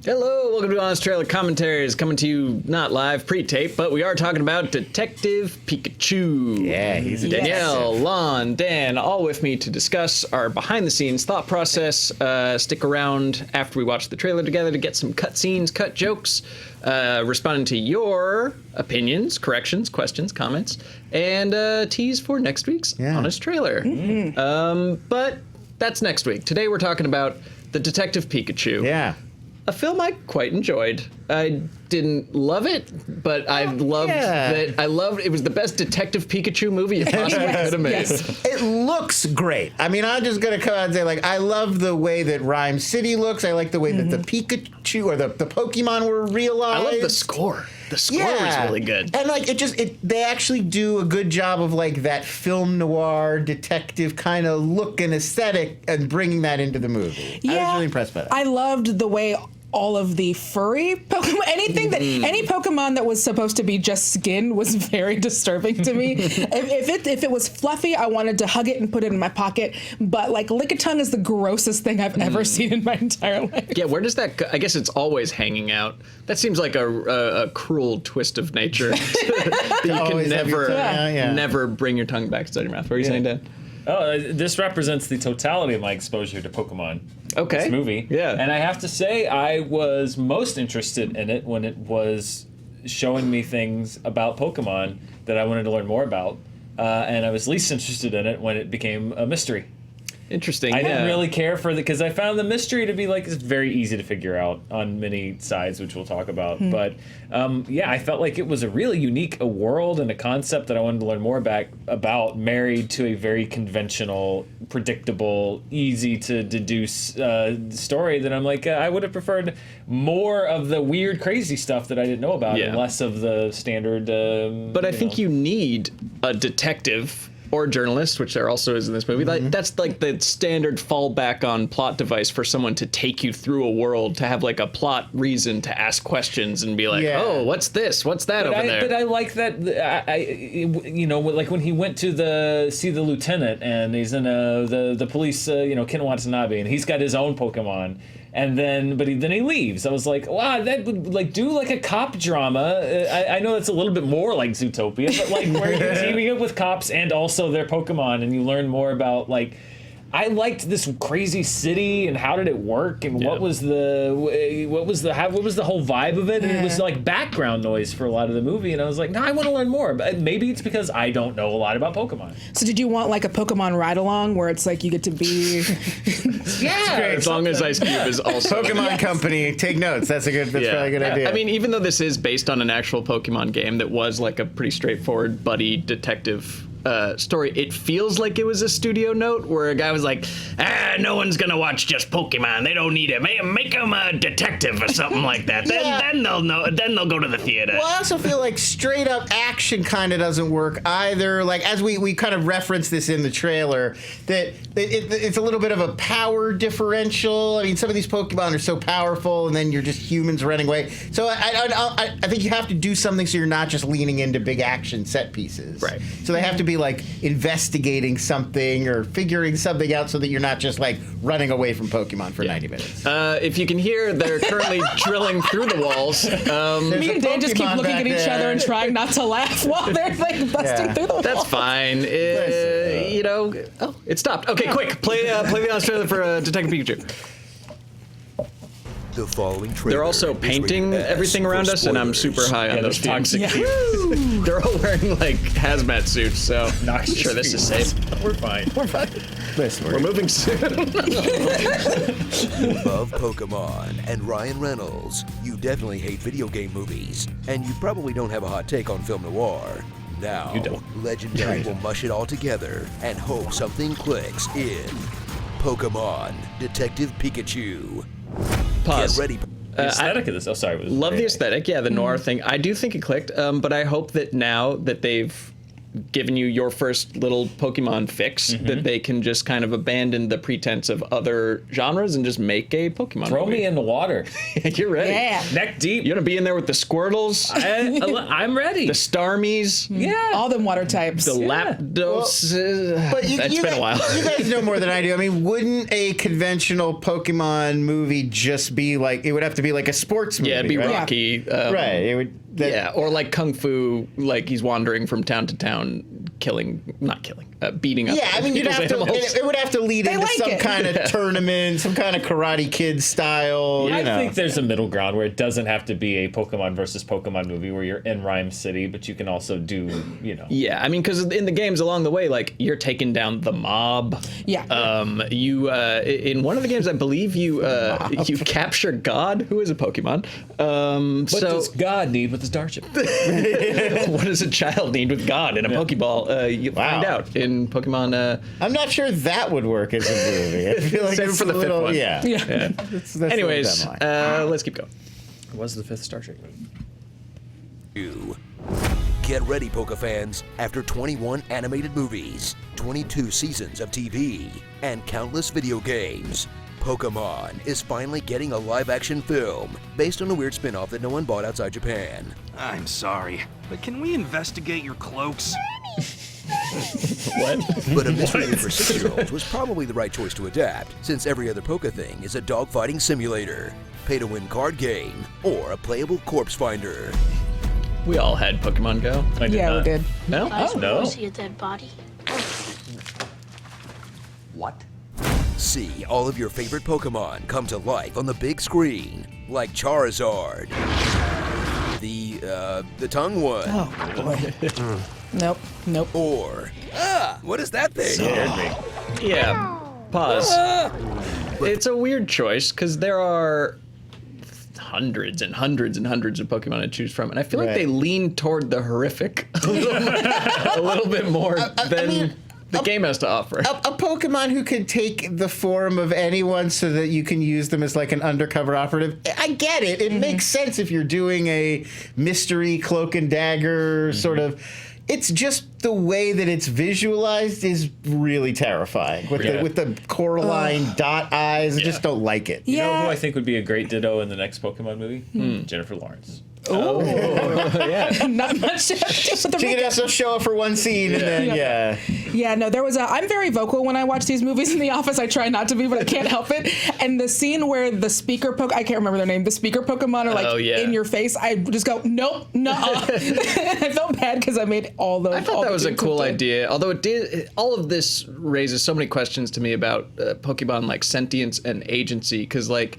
Hello, welcome to Honest Trailer Commentaries, coming to you not live, pre-tape, but we are talking about Detective Pikachu. Yeah, he's a Danielle, Lon, Dan, all with me to discuss our behind-the-scenes thought process. Stick around after we watch the trailer together to get some cut scenes, cut jokes, responding to your opinions, corrections, questions, comments, and tease for next week's Honest Trailer. But that's next week. Today we're talking about the Detective Pikachu. Yeah. A film I quite enjoyed. I didn't love it, but I loved that. I loved it. Was the best Detective Pikachu movie you possibly could have made. Yes. It looks great. I mean, I'm just gonna come out and say, like, I love the way that Rhyme City looks. I like the way that the Pikachu or the Pokemon were realized. I love the score. The score was really good. And like they actually do a good job of like that film noir detective kind of look and aesthetic and bringing that into the movie. I was really impressed by that. I loved the way all of the furry Pokemon, any Pokemon that was supposed to be just skin was very disturbing to me. if it was fluffy, I wanted to hug it and put it in my pocket. But like Lickitung is the grossest thing I've ever seen in my entire life. Yeah, where does that go? I guess it's always hanging out. That seems like a cruel twist of nature. That you can never bring your tongue back inside your mouth. What are you saying, Dan? Oh, this represents the totality of my exposure to Pokemon. Okay. This movie. Yeah. And I have to say, I was most interested in it when it was showing me things about Pokemon that I wanted to learn more about. And I was least interested in it when it became a mystery. Interesting. I didn't really care for because I found the mystery to be like, it's very easy to figure out on many sides, which we'll talk about. But I felt like it was a really unique world and a concept that I wanted to learn more about, married to a very conventional, predictable, easy to deduce story that I'm like, I would have preferred more of the weird, crazy stuff that I didn't know about and less of the standard. But I think you need a detective or journalist, which there also is in this movie. That's like the standard fallback on plot device for someone to take you through a world, to have like a plot reason to ask questions and be like, oh, what's this? What's that over there? But I like that, like when he went to see the lieutenant and he's in the police, Ken Watanabe, and he's got his own Pokemon. And then he leaves. I was like, wow, that would like do like a cop drama. I know it's a little bit more like Zootopia, but like where you're teaming up with cops and also their Pokemon, and you learn more about like. I liked this crazy city and how did it work and what was the whole vibe of it, and it was like background noise for a lot of the movie, and I was like, no, I want to learn more. But maybe it's because I don't know a lot about Pokemon. So did you want like a Pokemon ride along where it's like you get to be as long as Ice Cube is also Pokemon Company, take notes. That's probably a good idea. I mean, even though this is based on an actual Pokemon game that was like a pretty straightforward buddy detective story, it feels like it was a studio note where a guy was like, no one's gonna watch just Pokemon, they don't need it, make them a detective or something like that, then they'll know, then they'll go to the theater. Well, I also feel like straight up action kind of doesn't work either. Like, as we kind of referenced this in the trailer, that it's a little bit of a power differential. I mean, some of these Pokemon are so powerful, and then you're just humans running away. So I think you have to do something so you're not just leaning into big action set pieces. Right. So they have to be like investigating something or figuring something out so that you're not just like running away from Pokemon for 90 minutes. If you can hear, they're currently drilling through the walls. Me and Dan just keep looking at each other and trying not to laugh while they're like busting through the walls. That's fine. It stopped. Okay, quick, play the Honest Trailer for Detective Pikachu. The following They're also painting everything around us, and I'm super high on those toxic fumes. They're all wearing like hazmat suits, so I'm sure this is safe. We're fine. We're moving soon. You love Pokemon and Ryan Reynolds. You definitely hate video game movies, and you probably don't have a hot take on film noir. Now, Legendary will mush it all together and hope something clicks in Pokemon Detective Pikachu. Pause. Get ready. The aesthetic of this. Oh, sorry. Love the aesthetic. Yeah, the noir thing. I do think it clicked, but I hope that now that they've given you your first little Pokemon fix, that they can just kind of abandon the pretense of other genres and just make a Pokemon Throw movie. me in the water. You're ready. Yeah. Neck deep. You want to be in there with the Squirtles, I'm ready. the Starmies, yeah. All them water types. the Lapdos. But That's been a while. You guys know more than I do. I mean, wouldn't a conventional Pokemon movie just be like, it would have to be like a sports movie? Yeah, it'd be right? Rocky. Right. It would. Yeah, or like Kung Fu, like he's wandering from town to town, beating up. Yeah, I mean, you'd have to. animals. It would have to lead into like some it. kind of tournament, some kind of Karate Kid style. I you know. think there's a middle ground where it doesn't have to be a Pokemon versus Pokemon movie where you're in Rhyme City, but you can also do, Yeah, I mean, because in the games along the way, like you're taking down the mob. Yeah. You in one of the games, I believe you capture God, who is a Pokemon. What does God need with his Starship? What does a child need with God in a Pokeball? You find out in Pokemon. I'm not sure that would work as a movie. I feel like Save it it's for the a fifth little, one. Yeah. That's Anyways, a little dumb. let's keep going. It was the 5th Star Trek movie. Get ready, Poke fans. After 21 animated movies, 22 seasons of TV, and countless video games, Pokemon is finally getting a live-action film based on a weird spin-off that no one bought outside Japan. I'm sorry, but can we investigate your cloaks? What? But a mystery for 6-year-olds was probably the right choice to adapt, since every other Poke thing is a dogfighting simulator, pay-to-win card game, or a playable corpse finder. We all had Pokemon Go. I did Yeah, not. we did. No? I just no. want to see a dead body. What? See all of your favorite Pokemon come to life on the big screen, like Charizard, the tongue one, Oh boy. Nope. or what is that thing? Yeah. Pause. It's a weird choice because there are hundreds and hundreds and hundreds of Pokemon to choose from, and I feel like Right. they lean toward the horrific a little bit more than the game has to offer. A Pokemon who can take the form of anyone so that you can use them as like an undercover operative. I get it. It makes sense if you're doing a mystery cloak and dagger sort of. It's just the way that it's visualized is really terrifying with the Coraline dot eyes. I just don't like it. You know who Yeah. I think would be a great Ditto in the next Pokemon movie? Jennifer Lawrence. Yeah. Not much. With the She can makeup. also show up for one scene and then Yeah, no, there was I'm very vocal when I watch these movies in the office. I try not to be, but I can't help it. And the scene where the speaker I can't remember their name, the speaker Pokemon are like in your face, I just go, nope, nuh-uh. I felt bad because I made all those. I thought that was a cool idea, although all of this raises so many questions to me about Pokemon like sentience and agency, because like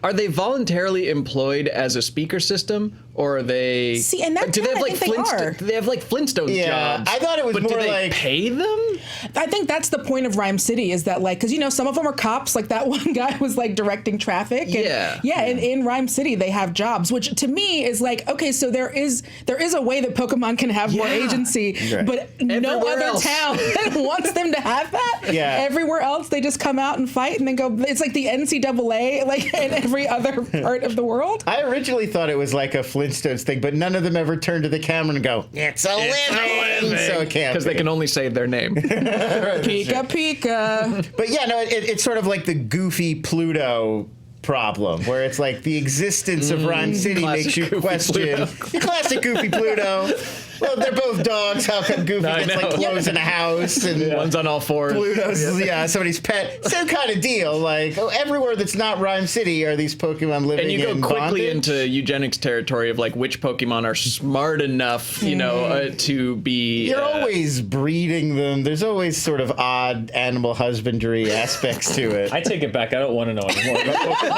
are they voluntarily employed as a speaker system, or are they? See, and that do they have I like think they are. Do they have like Flintstones Yeah, jobs? I thought it was but more do they like- pay them? I think that's the point of Rhyme City is that like, because some of them are cops, like that one guy was like directing traffic. And, and in Rhyme City they have jobs, which to me is like, okay, so there is a way that Pokemon can have more agency, but no Everywhere other else. town wants them to have that. Yeah. Everywhere else they just come out and fight and then go. It's like the NCAA, like in every other part of the world. I originally thought it was like a Flintstones thing, but none of them ever turn to the camera and go, "It's a living," so it can't Because they be. can only say their name. Pika Pika. But yeah, no, it's sort of like the goofy Pluto problem, where it's like the existence of Rhyme City classic makes you Goofy question. Classic Goofy Pluto. Well, they're both dogs. How come Goofy I gets like know. clothes in a house and One's on all fours. Pluto's somebody's pet? Same kind of deal. Like everywhere that's not Rhyme City are these Pokemon living And you go in quickly bondage. into eugenics territory of like which Pokemon are smart enough, to be. You're always breeding them. There's always sort of odd animal husbandry aspects to it. I take it back. I don't want to know anymore about Pokemon.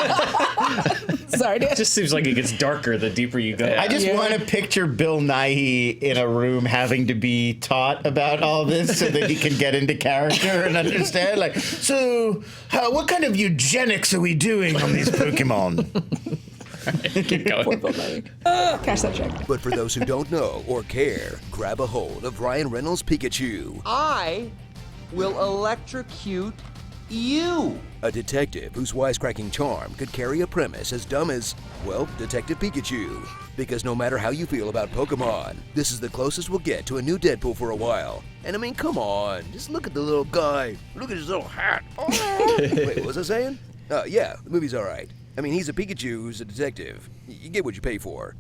Sorry, It just seems like it gets darker the deeper you go. I just want to picture Bill Nighy in a room having to be taught about all this so that he can get into character and understand. Like, so what kind of eugenics are we doing on these Pokemon? Keep going. Cash that check. But for those who don't know or care, grab a hold of Ryan Reynolds' Pikachu. I will electrocute You! A detective whose wisecracking charm could carry a premise as dumb as, well, Detective Pikachu. Because no matter how you feel about Pokemon, this is the closest we'll get to a new Deadpool for a while. And I mean, come on, just look at the little guy. Look at his little hat. Oh. Wait, what was I saying? Yeah, the movie's alright. I mean, he's a Pikachu who's a detective. You get what you pay for.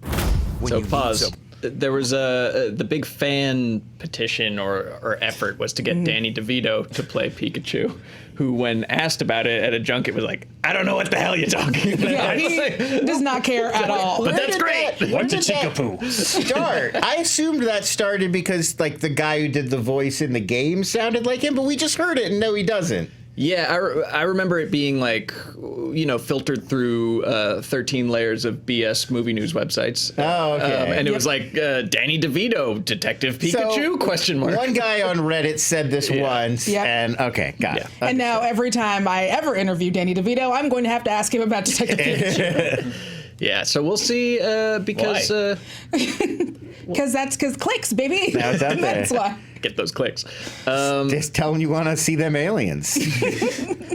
When So you pause. There was the big fan petition or effort was to get Danny DeVito to play Pikachu, who when asked about it at a junket was like, I don't know what the hell you're talking about. Yeah, he does not care at all. But that's great. What's a chickapoo? Start. I assumed that started because like the guy who did the voice in the game sounded like him, but we just heard it and no, he doesn't. Yeah, I remember it being like, filtered through 13 layers of BS movie news websites. Oh, okay. And it was like, Danny DeVito, Detective Pikachu, question mark. One guy on Reddit said this once, Yep. and okay, got it. And now every time I ever interview Danny DeVito, I'm going to have to ask him about Detective Pikachu. Yeah, so we'll see because Because clicks, baby. Now it's out there. That's why. get those clicks. Just tell him you want to see them aliens.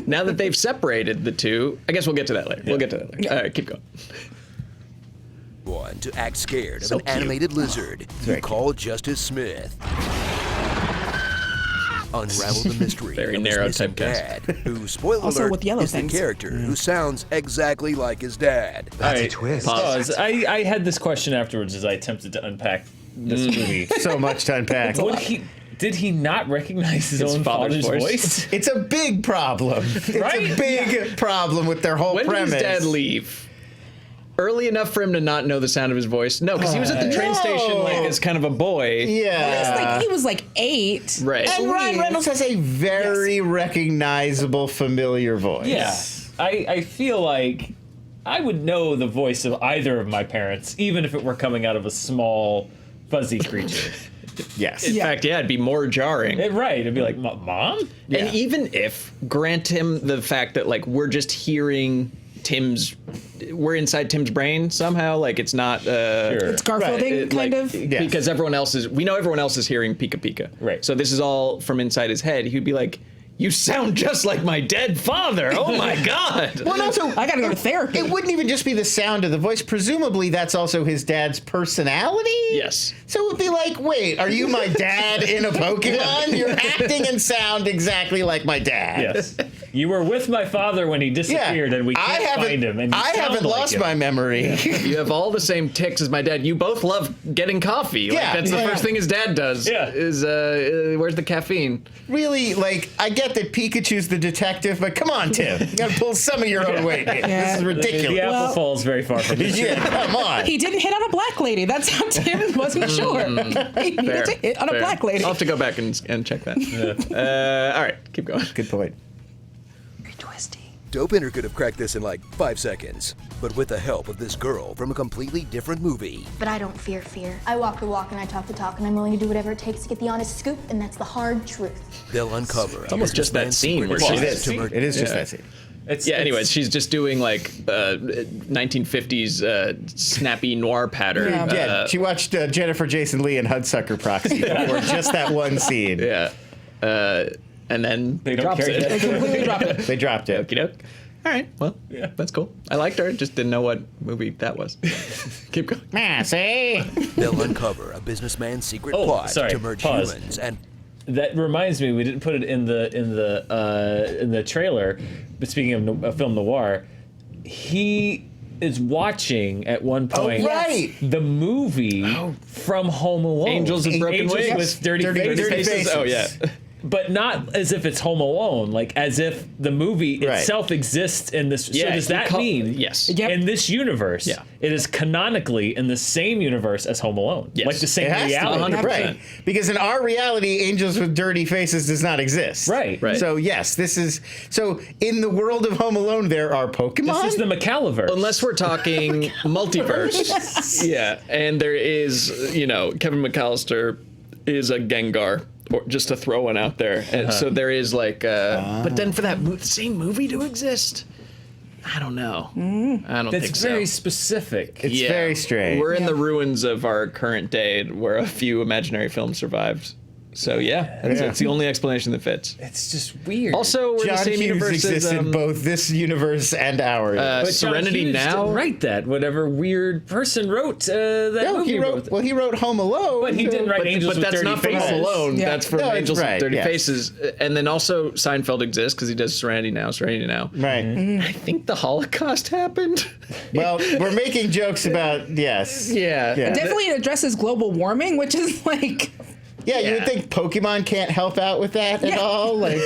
Now that they've separated the two, I guess we'll get to that later. We'll get to that later. All right, keep going. One to act scared of So an cute. animated lizard very you call Justice Smith. Unravel the mystery Very of his narrow missing typecast. dad, who, spoiler Also alert, with yellow is things. the character who sounds exactly like his dad. That's a twist. Pause. I had this question afterwards as I attempted to unpack this movie. So much to unpack. Did he not recognize his own father's father's voice? voice? It's a big problem. It's Right? a big problem with their whole When premise. did his dad leave? Early enough for him to not know the sound of his voice? No, because he was at the train station like as kind of a boy. Yeah. He was like 8. Right. And Ryan Reynolds has a very recognizable, familiar voice. Yeah. I feel like I would know the voice of either of my parents, even if it were coming out of a small, fuzzy creature. Yes. In fact, yeah, it'd be more jarring. Right. It'd be like, Mom? And even if, grant him the fact that like we're just hearing we're inside Tim's brain somehow, like it's not Sure. It's Garfielding, kind of. because we know everyone else is hearing Pika Pika. Right. So this is all from inside his head. He'd be like, you sound just like my dead father. Oh my God. Well, and also, I gotta go to therapy. It wouldn't even just be the sound of the voice. Presumably, that's also his dad's personality. Yes. So it would be like, wait, are you my dad in a Pokemon? You're acting and sound exactly like my dad. Yes. You were with my father when he disappeared, and we can't find him. And you I sound haven't like lost him. my memory. You have all the same tics as my dad. You both love getting coffee. Like, Yeah. that's the Yeah. first thing his dad does. Yeah. Is where's the caffeine? Really, like, I get that Pikachu's the detective, but come on, Tim. You gotta pull some of your own weight here. This is The ridiculous. apple falls very far from the tree. Yeah, come on. He didn't hit on a black lady. That's how Tim wasn't sure. He needed to hit on a black lady. I'll have to go back and check that. All right, keep going. Good point. Dopinder could have cracked this in like 5 seconds, but with the help of this girl from a completely different movie. But I don't fear fear. I walk the walk and I talk the talk, and I'm willing to do whatever it takes to get the honest scoop, and that's the hard truth. They'll uncover. It's almost just that scene where she's- It is just that scene. Anyways, she's just doing like 1950s snappy noir pattern. Yeah. Yeah, she watched Jennifer Jason Leigh and Hudsucker Proxy for just that one scene. Yeah. And then They don't drops carry it. They completely dropped it. They dropped it. Okey doke. All right. Well, Yeah. that's cool. I liked her. Just didn't know what movie that was. Keep going. See? They'll uncover a businessman's secret Oh, plot sorry, to merge pause. humans and That reminds me, we didn't put it in the trailer. But speaking of film noir, he is watching at one point right. the movie from Home Alone, Angels with Broken Angels Wings. with Dirty Dirty Faces. Faces. Oh yeah. But not as if it's Home Alone, like as if the movie Right. itself exists in this. Yeah, so does he that mean yes. Yep. in this universe, Yeah. it is canonically in the same universe as Home Alone, Yes. like the same It has reality, to be. 100%. Right. Because in our reality, Angels with Dirty Faces does not exist. Right. Right. So, yes, this is. So, in the world of Home Alone, there are Pokemon. This is the McCalliverse. Unless we're talking multiverse. Yeah. And there is, Kevin McAllister is a Gengar. Or just to throw one out there. And so there is like, but then for that same movie to exist, I don't know. I don't That's think so. very specific. It's very strange. We're in the ruins of our current day where a few imaginary films survived. So yeah, that's the only explanation that fits. It's just weird. Also, we're in the John same Hughes universe exists as in both this universe and ours. but John Serenity Hughes Now. didn't write that. Whatever weird person wrote that no, movie. he wrote Home Alone. But he didn't write Angels But with that's Dirty not from Faces. Home Alone. Yeah. That's from No, it's Angels right, with Dirty yes. Faces. And then also Seinfeld exists because he does Serenity Now. Right. I think the Holocaust happened. Well, we're making jokes about, yes. Yeah. Definitely it addresses global warming, which is like Yeah, you would think Pokemon can't help out with that at all. Like,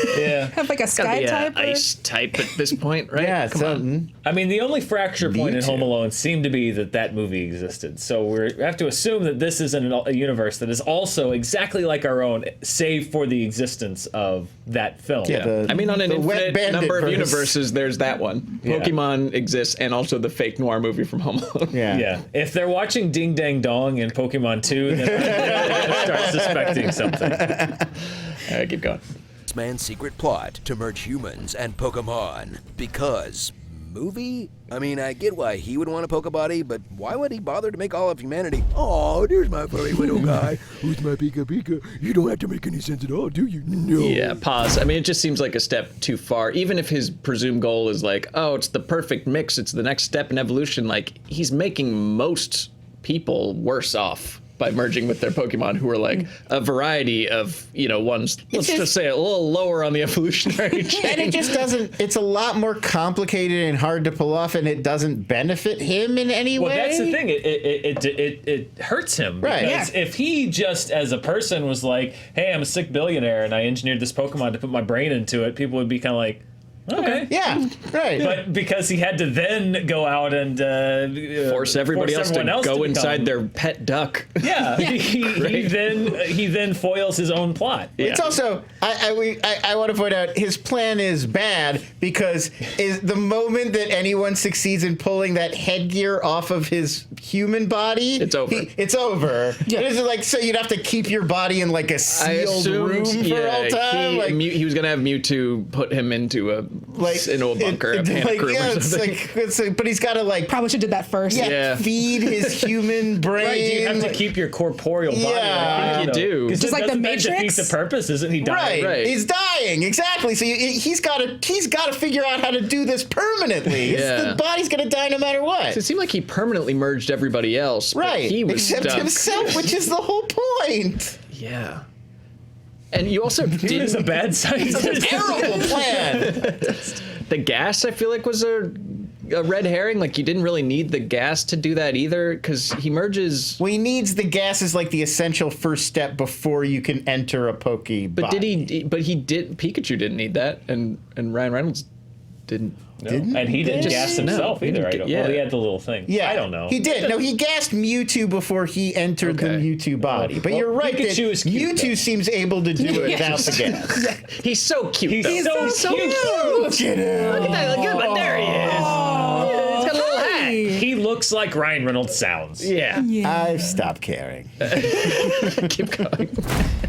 have like a Gotta sky be a type. ice type at this point, right? yeah, Come on. I mean, the only fracture point in too. Home Alone seemed to be that movie existed. So we have to assume that this is a universe that is also exactly like our own, save for the existence of that film. Yeah. I mean, on an The Wet infinite Bandit number of verse. universes, there's that one. Yeah. Pokemon exists, and also the fake noir movie from Home Alone. yeah. Yeah. If they're watching Ding Dang Dong in Pokemon 2, then they're going to start suspecting something. All right, keep going. This man's secret plot to merge humans and Pokemon. Because movie? I mean, I get why he would want a Pokebody, but why would he bother to make all of humanity? Oh, there's my furry widow guy. Who's my Pika Pika? You don't have to make any sense at all, do you? No. Yeah, pause. I mean, it just seems like a step too far. Even if his presumed goal is like, oh, it's the perfect mix, it's the next step in evolution, like, he's making most people worse off by merging with their Pokemon who are like a variety of, ones, let's just say a little lower on the evolutionary chain. And it just doesn't, it's a lot more complicated and hard to pull off, and it doesn't benefit him in any way. Well, that's the thing. It hurts him. Right. Because if he just, as a person, was like, hey, I'm a sick billionaire and I engineered this Pokemon to put my brain into it, people would be kind of like, okay. Yeah, right. But because he had to then go out and Force everybody else to everyone go become- inside their pet duck. Yeah, he then foils his own plot. It's also, I want to point out, his plan is bad because is the moment that anyone succeeds in pulling that headgear off of his human body, It's over. It's over. Yeah. It is like, so you'd have to keep your body in like a sealed room for all time. He was gonna have Mewtwo put him into a bunker, a panic room or something. it's like, but he's got to like Probably should have did that first. Yeah. feed his human brain. Right, you have to keep your corporeal body. Yeah. You do. Just like the doesn't that defeat Matrix? the purpose, isn't he dying? Right. He's dying, exactly. So he's got to figure out how to do this permanently. Yeah. The body's gonna die no matter what. It seemed like he permanently merged everybody else. But Right, he was except stuck. himself, which is the whole point. Yeah. And you also He is a did bad scientist. Terrible plan. the gas. I feel like was a red herring. Like you didn't really need the gas to do that either, because he merges. Well, he needs the gas as like the essential first step before you can enter a Pokeball. But did he? But he did. Pikachu didn't need that, and Ryan Reynolds didn't. No. And he didn't gas himself No, he either. I didn't- don't. yeah. Well, he had the little thing. Yeah, I don't know. He did. No, he gassed Mewtwo before he entered the Okay. Mewtwo body. But Well, you're right Pikachu that is cute, Mewtwo though. seems able to do it without the gas. He's so cute. He's though. so cute. Look at him. Look at that. Look at him. There he is. He's got a little hat. He looks like Ryan Reynolds sounds. Yeah. I've stopped caring. Keep going.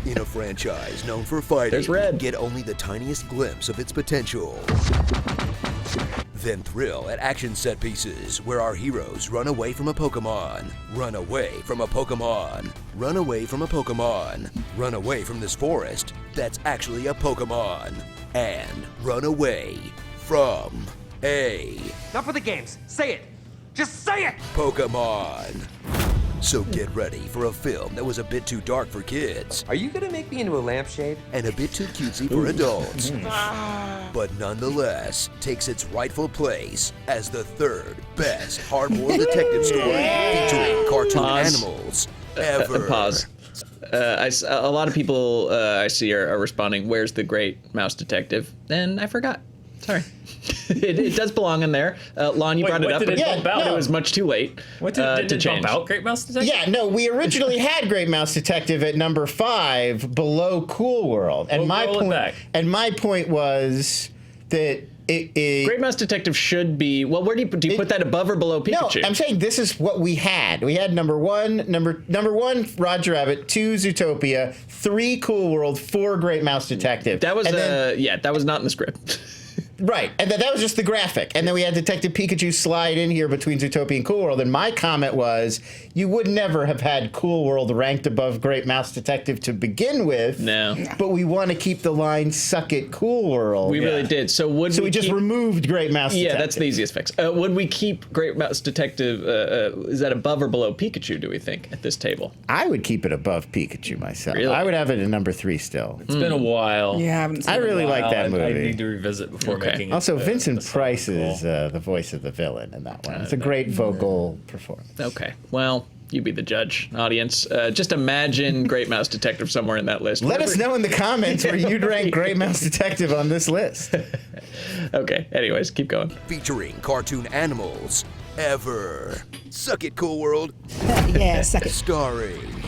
In a franchise known for fighting, There's Red. get only the tiniest glimpse of its potential. Then thrill at action set pieces where our heroes run away from a Pokemon, run away from a Pokemon, run away from a Pokemon, run away from this forest that's actually a Pokemon, and run away from a Not for the games. Say it. Just say it. Pokemon. So get ready for a film that was a bit too dark for kids Are you gonna make me into a lampshade? and a bit too cutesy for adults, but nonetheless takes its rightful place as the third best hardboiled detective story featuring cartoon Pause. animals ever. Pause. A lot of people I see are responding, "Where's the great mouse detective?" And I forgot. Sorry. it does belong in there. Lon, you Wait, brought it what up, did it but bump out? it was much too late What to did it change. bump out? Great Mouse Detective? Yeah, no, we originally had Great Mouse Detective at number 5 below Cool World. And We'll roll it back. my point was that Great Mouse Detective should be. Well, where do you put that above or below Pikachu? No, I'm saying this is what we had. We had number one, Roger Rabbit, 2, Zootopia, 3, Cool World, 4, Great Mouse Detective. that was and then, that was not in the script. Right, and that was just the graphic. And then we had Detective Pikachu slide in here between Zootopia and Cool World, and my comment was, you would never have had Cool World ranked above Great Mouse Detective to begin with. No. But we want to keep the line, suck it, Cool World. We really did. So we just removed Great Mouse Detective. Yeah, that's the easiest fix. Would we keep Great Mouse Detective, is that above or below Pikachu, do we think, at this table? I would keep it above Pikachu myself. Really? I would have it at number 3 still. It's been a while. Yeah, I haven't seen I really like that movie. I need to revisit before making it. Also, Vincent Price is the voice of the villain in that one. It's a great vocal performance. Okay, well, you be the judge, audience. Just imagine Great Mouse Detective somewhere in that list. Let us know in the comments where you'd rank Great Mouse Detective on this list. Okay, anyways, keep going. Featuring cartoon animals ever. Suck it, Cool World. Yeah, suck it. Starring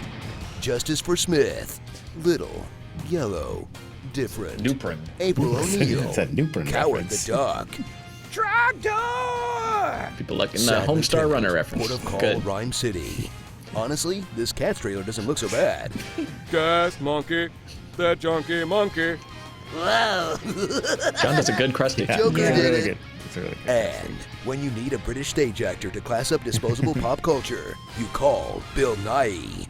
Justice for Smith, Little, Yellow, Different, Nuprin. April O'Neil, It's a Nuprin Coward reference. the Duck, Tractor. People like in the Sad Homestar Lieutenant, Runner reference. Port of Call, Good. Rhyme City. Honestly, this Cats trailer doesn't look so bad. Gas monkey, that junkie monkey. Wow. John does a good Krusty. Joker It's did really it. good. It's really good. And when you need a British stage actor to class up disposable pop culture, you call Bill Nighy.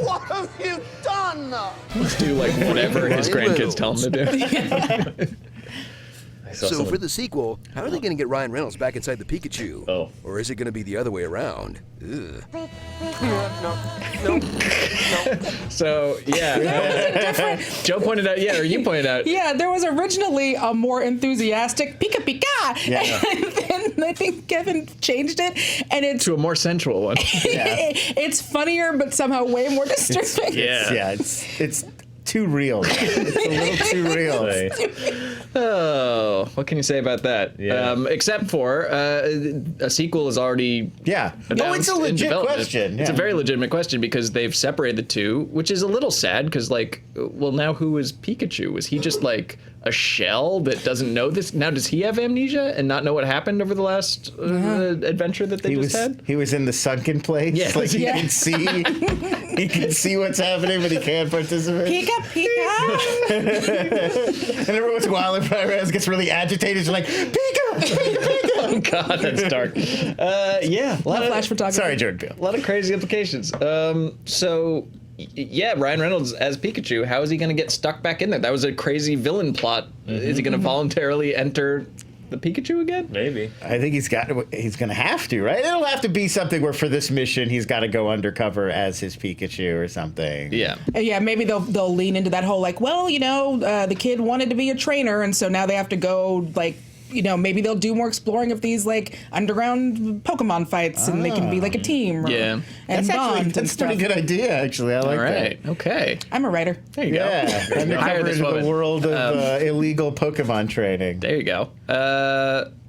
What have you done? Let's do like whatever his Ryan grandkids tell him to do. So for the sequel, how are they going to get Ryan Reynolds back inside the Pikachu? Oh. Or is it going to be the other way around? Ugh. So, yeah. Joe pointed out, or you pointed out. Yeah, there was originally a more enthusiastic Pika Pika, Yeah. and then I think Kevin changed it, and it's To a more sensual one. it's funnier, but somehow way more disturbing. It's too real. It's a little too real. Oh, what can you say about that? Yeah. Except for a sequel is already Yeah. No, announced it's a in legit development. question. It's a Yeah. very legitimate question because they've separated the two, which is a little sad because, like, well, now who is Pikachu? Was he just like a shell that doesn't know this? Now, does he have amnesia and not know what happened over the last adventure that they He just had? was in the sunken place. Yeah. Like he Yeah. can see he can see what's happening, but he can't participate. Pika Pika. And every once in a while, if Perez gets really agitated, she's like, Pika, Pika, Pika. Oh God, that's dark. Yeah, a lot Flash of photography. Sorry, Jordan Peele. a lot of crazy implications. Yeah, Ryan Reynolds as Pikachu. How is he going to get stuck back in there? That was a crazy villain plot. Is he going to voluntarily enter the Pikachu again? Maybe. I think he's going to have to, right? It'll have to be something where for this mission he's got to go undercover as his Pikachu or something. Yeah. Yeah, maybe they'll lean into that whole like, well, the kid wanted to be a trainer, and so now they have to go like. Maybe they'll do more exploring of these like underground Pokemon fights, and they can be like a team. Yeah. and bond. That's and a pretty stuff. good idea, actually. I like All right. that. Okay. I'm a writer. There you Yeah, go. Hire undercover this into woman. the world of illegal Pokemon training. There you go.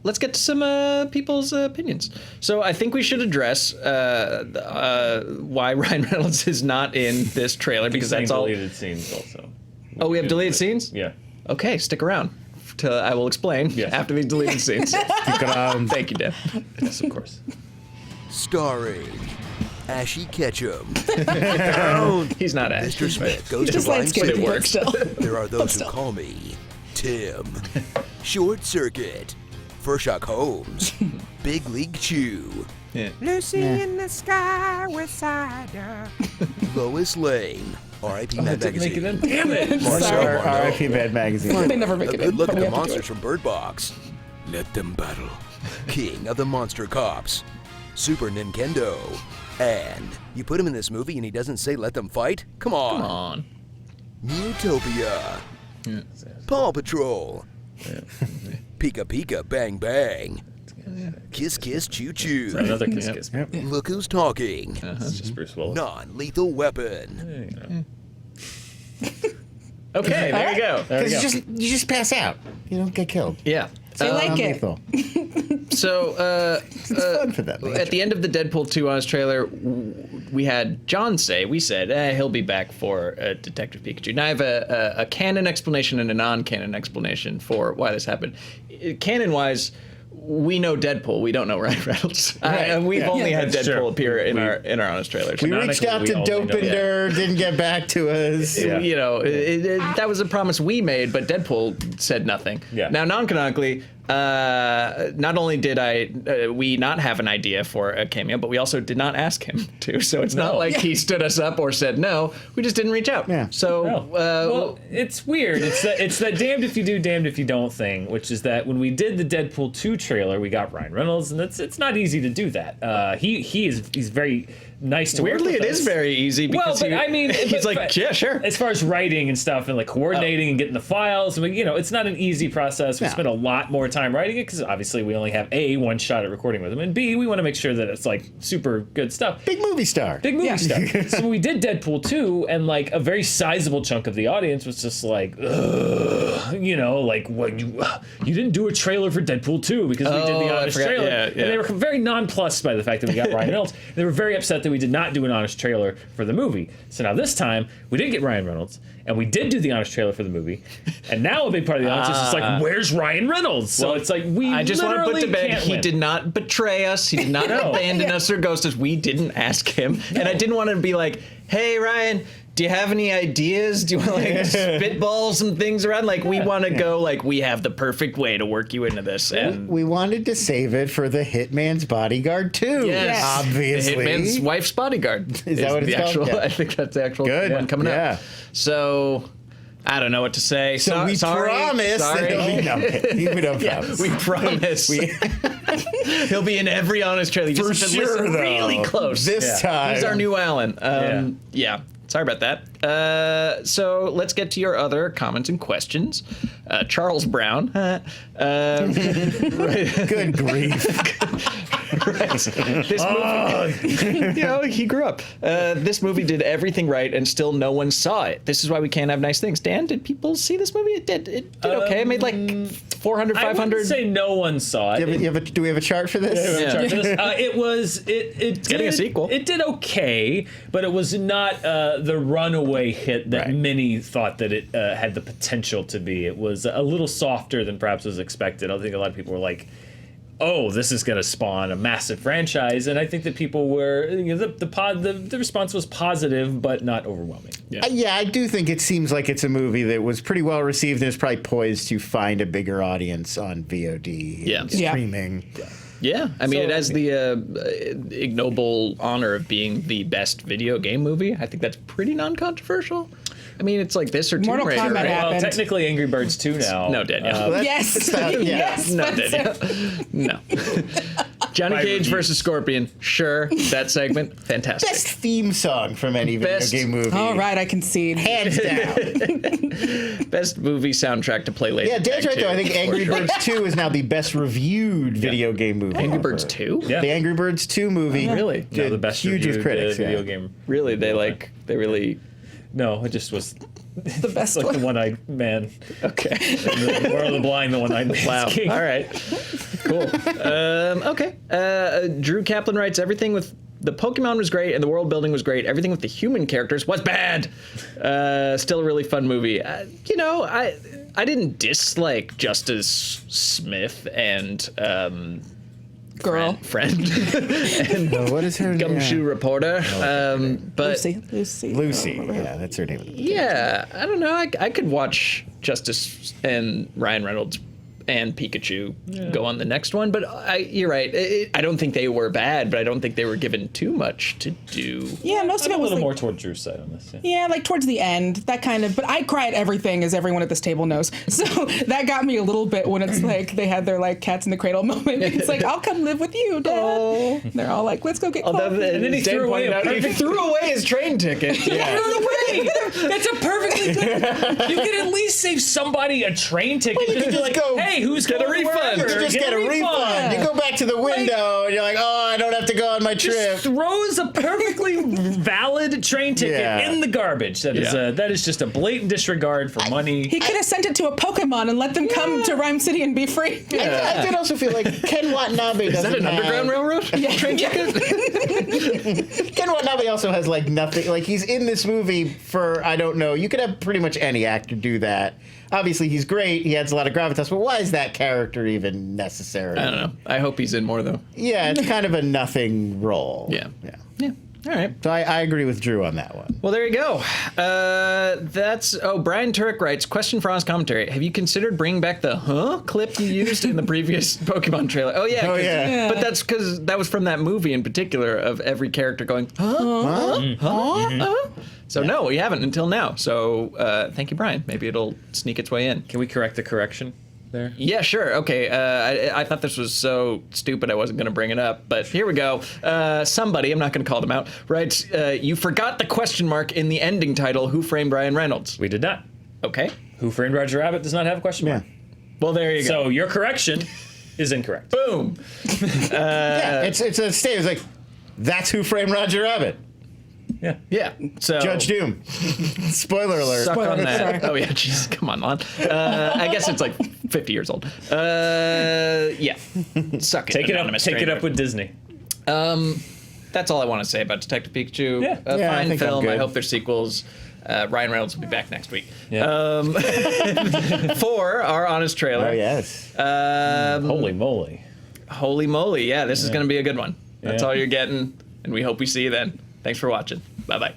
Let's get to some people's opinions. So I think we should address why Ryan Reynolds is not in this trailer because that's all. Deleted scenes also. Oh, we have deleted scenes? Yeah. Okay, stick around. I will explain after these deleted scenes. Thank you, Dan. Yes, of course. Starring Ashy Ketchum. He's not Mr. Ashley. Smith goes to Just Rhyme landscape, City. it but works. still. There are those who still. call me Tim, Short Circuit, Sherlock Holmes, Big League Chew, Lucy in the sky with cider. Lois Lane, R.I.P. Mad Didn't make it in. Magazine, Damn it. Marcel Sorry. Marneau, R.I.P. Mad Magazine. They never make a it good in. look at but we the have to do monsters from Bird Box. Let them battle. King of the Monster Cops, Super Nintendo, and you put him in this movie and he doesn't say let them fight? Come on. Come on. Utopia, Paw Patrol, Pika Pika Bang Bang, Kiss Kiss Choo Choo, Another kiss kiss. Look Who's Talking, It's just Bruce Willis. Non-Lethal Weapon. There you go. Okay, there you go. Because you just pass out. You don't get killed. Yeah. They like it. Lethal. So It's fun for them. at the end of the Deadpool 2 Honest trailer, we had John say, we said, he'll be back for Detective Pikachu. Now I have a canon explanation and a non-canon explanation for why this happened. Canon-wise, we know Deadpool. We don't know Ryan Reynolds. And we've only had That's Deadpool true. appear in our honest trailers. We reached out to Dopender, didn't get back to us. Yeah. You know, that was a promise we made, but Deadpool said nothing. Yeah. Now, non-canonically, not only did we not have an idea for a cameo, but we also did not ask him to. So it's not like he stood us up or said no. We just didn't reach out. Yeah. So well, it's weird. It's that damned if you do, damned if you don't thing, which is that when we did the Deadpool 2 trailer, we got Ryan Reynolds, and it's not easy to do that. He's very nice to weirdly, work with it us. is very easy because he's like, yeah, sure. As far as writing and stuff and like coordinating and getting the files, I mean, it's not an easy process. We spent a lot more time writing it because obviously we only have one shot at recording with him, and B, we want to make sure that it's like super good stuff. Big movie star. Stuff. So we did Deadpool 2, and like a very sizable chunk of the audience was just like, ugh, like what you didn't do a trailer for Deadpool 2 because we did the honest trailer, and they were very nonplussed by the fact that we got Ryan Reynolds. They were very upset that we did not do an honest trailer for the movie. So now this time we did get Ryan Reynolds, and we did do the honest trailer for the movie, and now a big part of the audience is just like, where's Ryan Reynolds? So it's like I just want to put to bed, can't he win. did not betray us. He did not abandon us or ghost us. We didn't ask him. And I didn't want to be like, hey, Ryan, do you have any ideas? Do you want to like spitball some things around? Like we want to go like we have the perfect way to work you into this. And We wanted to save it for the Hitman's Bodyguard 2. Yes. Obviously. The Hitman's Wife's Bodyguard. Is that what it's the called? actual? Yeah. I think that's the actual Good. one coming up. So I don't know what to say. So we promise that we don't promise. We promise. He'll be in every honest trailer. You For just have to sure, listen though. really close. This time. He's our new Alan. Yeah. Sorry about that. So let's get to your other comments and questions. Charles Brown. Good grief. This movie, he grew up. This movie did everything right, and still no one saw it. This is why we can't have nice things. Dan, did people see this movie? It did okay. It made like 400, 500. I wouldn't say no one saw it. Do we have a chart for this? It's getting a sequel. It did okay, but it was not the runaway hit that many thought that it had the potential to be. It was a little softer than perhaps was expected. I think a lot of people were like, oh, this is going to spawn a massive franchise, and I think that people were, the response was positive, but not overwhelming. Yeah, I do think it seems like it's a movie that was pretty well received and is probably poised to find a bigger audience on VOD and streaming. Yeah, I mean, it has the ignoble honor of being the best video game movie. I think that's pretty non-controversial. I mean, it's like this or Tomb Mortal Raider. Kombat Right? happened. Well, technically Angry Birds 2 now. No, Danielle. Yes. Yes. No, Danielle. No. Johnny Cage versus Scorpion. Sure, that segment, fantastic. Best theme song from any video game movie. All right, I concede. Hands down. Best movie soundtrack to play later. Yeah, Dan's right, though. I think Angry Birds 2 is now the best reviewed video game movie. Angry Birds 2? Yeah. The Angry Birds 2 movie. Really? No, the best huge with reviewed, critics. video game. Really? They really... No, it just was The best like one. the one-eyed man. Okay. The World of the Blind, the one-eyed man. Wow. King. All right. Cool. Okay. Drew Kaplan writes, everything with the Pokemon was great and the world building was great. Everything with the human characters was bad. Still a really fun movie. I didn't dislike Justice Smith and Girl. friend and what is her Gumshoe name? Reporter. But Lucy. Yeah, that's her name. yeah, I don't know. I could watch Justice and Ryan Reynolds and Pikachu go on the next one, but you're right. I don't think they were bad, but I don't think they were given too much to do. Yeah, most of I'm it a was little like, more toward Drew's side on this. yeah, like towards the end, that kind of. But I cry at everything, as everyone at this table knows. So that got me a little bit when it's like they had their like cats in the cradle moment. It's like, I'll come live with you, Dad. Oh. They're all like, let's go get coffee. And then he Dan threw away pointed a out, he perfect- threw away his train ticket. Yeah. Threw it away. That's a perfectly good. You can at least save somebody a train ticket. Well, you Just can be just like, go hey, who's get a going refund. wherever? You just get a refund. You go back to the window and you're like, oh, I don't have to to go on my trip. Just throws a perfectly valid train ticket in the garbage. That is just a blatant disregard for money. He could have sent it to a Pokemon and let them come to Rhyme City and be free. I did also feel like Ken Watanabe Is that an Underground Railroad train ticket? Ken Watanabe also has like nothing. Like he's in this movie for, I don't know. You could have pretty much any actor do that. Obviously, he's great. He adds a lot of gravitas. But why is that character even necessary? I don't know. I hope he's in more, though. Yeah, it's kind of a nothing role. Yeah. All right. So I agree with Drew on that one. Well, there you go. Brian Turek writes, question for Honest Commentary. Have you considered bringing back the clip you used in the previous Pokemon trailer? Oh, yeah. But that's because that was from that movie in particular of every character going, So no, we haven't until now. So thank you, Brian. Maybe it'll sneak its way in. Can we correct the correction there? Yeah, sure. Okay. I thought this was so stupid I wasn't going to bring it up, but here we go. Somebody, I'm not going to call them out, writes, you forgot the question mark in the ending title, Who Framed Ryan Reynolds? We did not. Okay. Who Framed Roger Rabbit does not have a question mark. Well, there you go. So your correction is incorrect. Boom. It's a state. It's like, that's Who Framed Roger Rabbit. Yeah. So Judge Doom. Spoiler alert. Suck on that. Oh yeah, jeez, come on, Lon. I guess it's like 50 years old. Yeah. Suck it. Take it up with Disney. That's all I want to say about Detective Pikachu. Yeah, I fine think I'm film. I good. hope there's sequels. Ryan Reynolds will be back next week. Yeah. For our honest trailer. Oh yes. Holy moly. Holy moly! Yeah, this is going to be a good one. That's all you're getting, and we hope we see you then. Thanks for watching. Bye-bye.